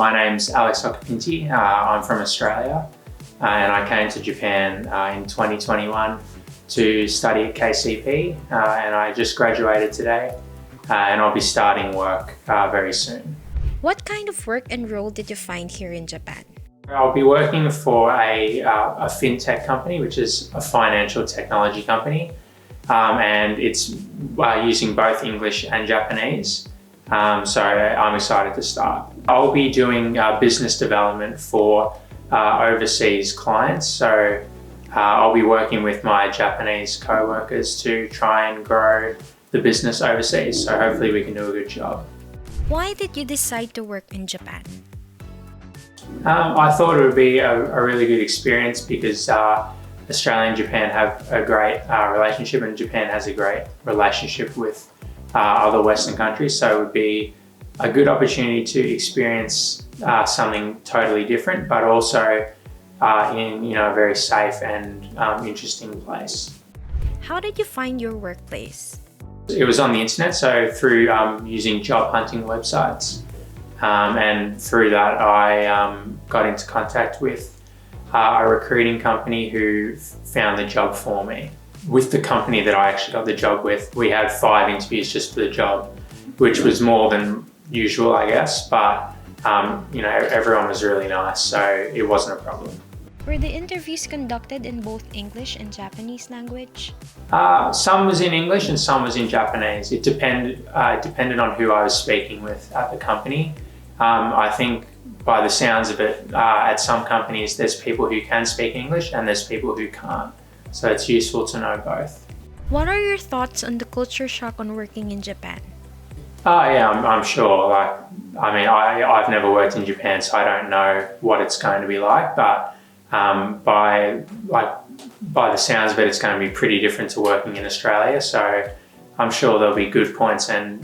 My name's Alex Okapinti. I'm from Australia and I came to Japan in 2021 to study at KCP and I just graduated today and I'll be starting work very soon. What kind of work and role did you find here in Japan? I'll be working for a fintech company, which is a financial technology company, and it's using both English and Japanese. So I'm excited to start. I'll be doing business development for overseas clients. So I'll be working with my Japanese co-workers to try and grow the business overseas. So hopefully we can do a good job. Why did you decide to work in Japan? I thought it would be a really good experience because Australia and Japan have a great relationship, and Japan has a great relationship with other Western countries. So it would be a good opportunity to experience something totally different, but also in a very safe and interesting place. How did you find your workplace? It was on the internet, so through using job hunting websites. And through that, I got into contact with a recruiting company who found the job for me. With the company that I actually got the job with, we had 5 interviews just for the job, which was more than usual, I guess. But everyone was really nice, so it wasn't a problem. Were the interviews conducted in both English and Japanese language? Some was in English and some was in Japanese. It depended on who I was speaking with at the company. I think by the sounds of it, at some companies there's people who can speak English and there's people who can't. So it's useful to know both. What are your thoughts on the culture shock on working in Japan? Yeah, I'm sure. I've never worked in Japan, so I don't know what it's going to be like. But by the sounds of it, it's going to be pretty different to working in Australia. So I'm sure there'll be good points and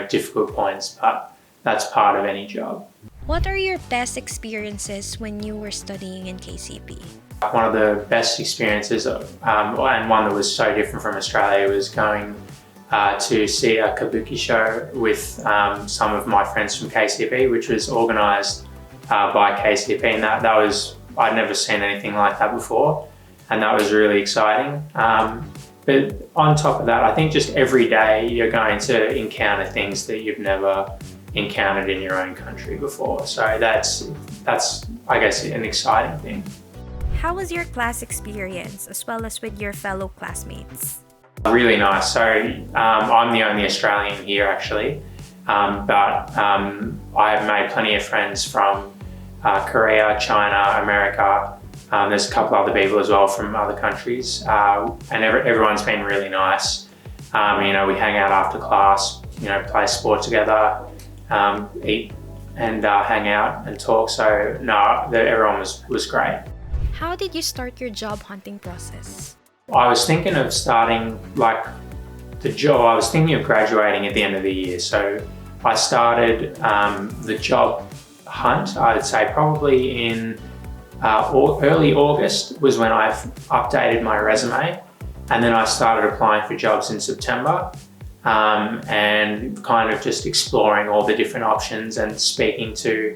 difficult points, but that's part of any job. What are your best experiences when you were studying in KCP? One of the best experiences, and one that was so different from Australia, was going to see a kabuki show with some of my friends from KCP, which was organised by KCP, and that was, I'd never seen anything like that before, and that was really exciting. But on top of that, I think just every day you're going to encounter things that you've never encountered in your own country before. So that's I guess an exciting thing. How was your class experience as well as with your fellow classmates? Really nice. So I'm the only Australian here actually, but I have made plenty of friends from Korea, China, America. There's a couple other people as well from other countries, and everyone's been really nice. We hang out after class, play sport together, eat and hang out and talk. So no, everyone was great. How did you start your job hunting process? I was thinking of starting the job. I was thinking of graduating at the end of the year. So I started the job hunt, I'd say probably in early August was when I updated my resume, and then I started applying for jobs in September and kind of just exploring all the different options and speaking to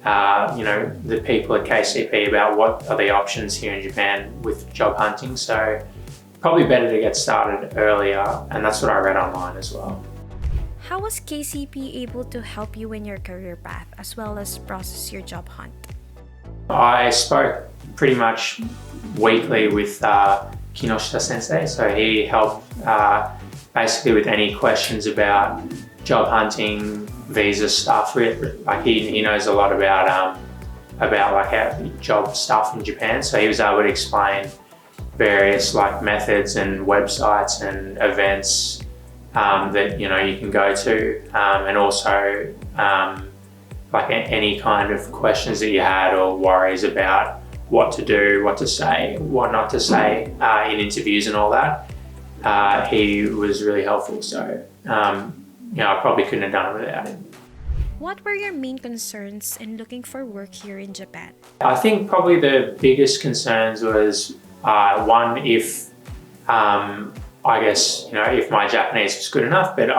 the people at KCP about what are the options here in Japan with job hunting. So probably better to get started earlier, and that's what I read online as well. How was KCP able to help you in your career path as well as process your job hunt? I spoke pretty much weekly with Kinoshita sensei, so he helped basically with any questions about job hunting, visa stuff. He knows a lot about job stuff in Japan, so he was able to explain various methods and websites and events that you can go to, and also any kind of questions that you had or worries about what to do, what to say, what not to say in interviews and all that. He was really helpful, so I probably couldn't have done it without him. What were your main concerns in looking for work here in Japan? I think probably the biggest concerns was one, if if my Japanese was good enough, but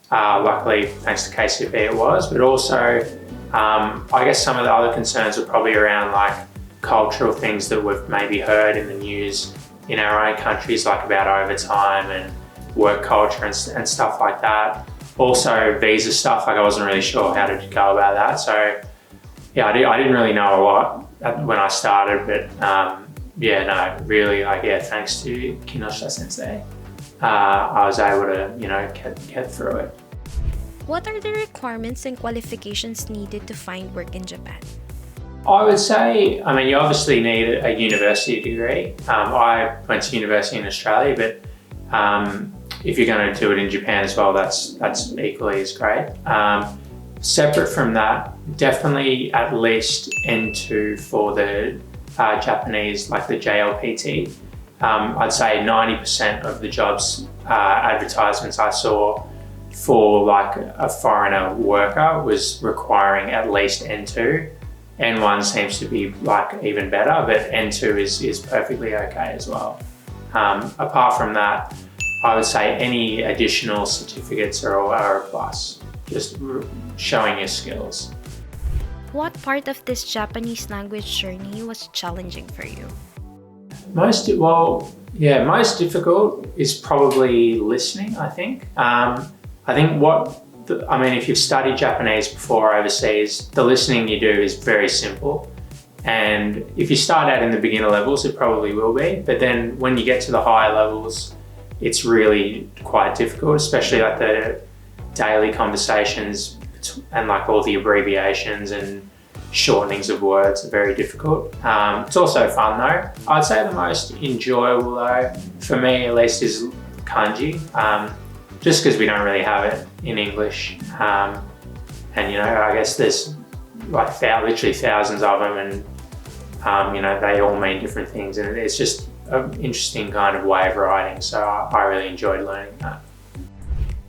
luckily thanks to KCP it was, but also I guess some of the other concerns are probably around like cultural things that we've maybe heard in the news in our own countries, like about overtime and work culture and stuff like that. Also visa stuff, like I wasn't really sure how to go about that. So yeah, I didn't really know a lot when I started, but yeah, no, really, like, yeah, thanks to Kinoshita sensei, I was able to, you know, get through it. What are the requirements and qualifications needed to find work in Japan? I would say, I mean, you obviously need a university degree. I went to university in Australia, but if you're going to do it in Japan as well, that's equally as great. Separate from that, definitely at least N2 for the Japanese, like the JLPT. I'd say 90% of the jobs advertisements I saw for like a foreigner worker was requiring at least N2. N1 seems to be like even better, but N2 is perfectly okay as well. Apart from that, I would say any additional certificates are a plus, just showing your skills. What part of this Japanese language journey was challenging for you? Most difficult is probably listening, I think. I think if you've studied Japanese before overseas, the listening you do is very simple. And if you start out in the beginner levels, it probably will be. But then when you get to the higher levels, it's really quite difficult, especially like the daily conversations and like all the abbreviations and shortenings of words are very difficult. It's also fun though. I'd say the most enjoyable though, for me at least, is kanji. Just because we don't really have it in English. And you know, I guess there's like literally thousands of them, and you know, they all mean different things, and it's just an interesting kind of way of writing. So I really enjoyed learning that.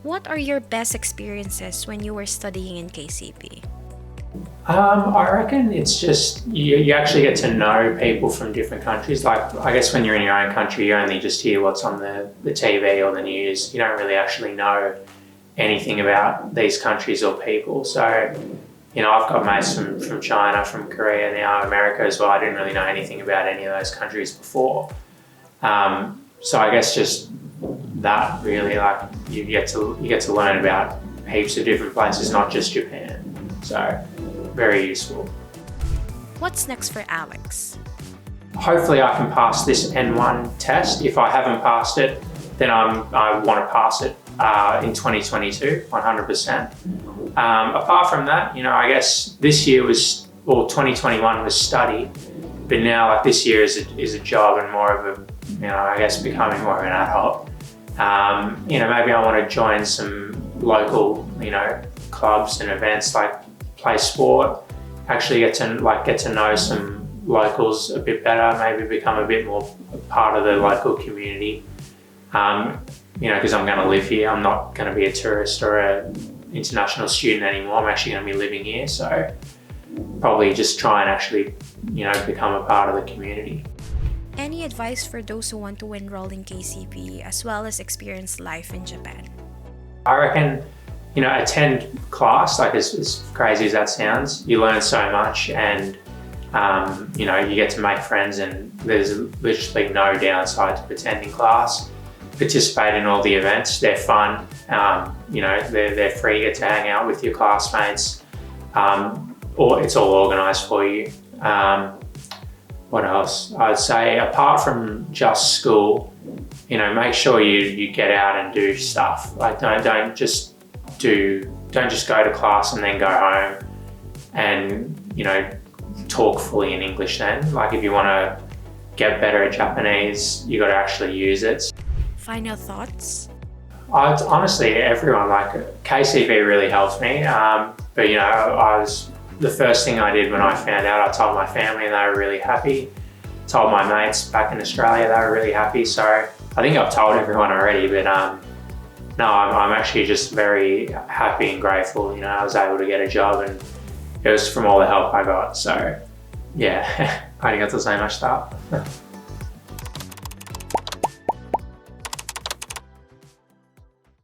What are your best experiences when you were studying in KCP? I reckon it's just you actually get to know people from different countries. Like, I guess when you're in your own country, you only just hear what's on the TV or the news. You don't really actually know anything about these countries or people. So, you know, I've got mates from China, from Korea, now America as well. I didn't really know anything about any of those countries before. So I guess just that really, like, you get to learn about heaps of different places, not just Japan. So very useful. What's next for Alex? Hopefully I can pass this N1 test. If I haven't passed it, then I want to pass it in 2022, 100%. Apart from that, you know, I guess this year 2021 was study, but now like this year is a job and more of a, you know, I guess becoming more of an adult. You know, maybe I want to join some local, you know, clubs and events, like play sport, actually get to know some locals a bit better, maybe become a bit more part of the local community. You know, because I'm going to live here. I'm not going to be a tourist or an international student anymore. I'm actually going to be living here, so probably just try and actually, you know, become a part of the community. Any advice for those who want to enroll in KCP as well as experience life in Japan? I reckon, you know, attend class, like as crazy as that sounds. You learn so much, and you know, you get to make friends, and there's literally no downside to attending class. Participate in all the events, they're fun. You know, they're free, you get to hang out with your classmates, or it's all organised for you. What else? I'd say apart from just school, you know, make sure you get out and do stuff. Like don't just go to class and then go home and, you know, talk fully in English then. Like, if you want to get better at Japanese, you got to actually use it. Final thoughts? Honestly, everyone, like KCP really helped me. But you know, the first thing I did when I found out, I told my family and they were really happy. Told my mates back in Australia, they were really happy. So I think I've told everyone already, but no, I'm actually just very happy and grateful. You know, I was able to get a job, and it was from all the help I got. So yeah, ありがとうございました。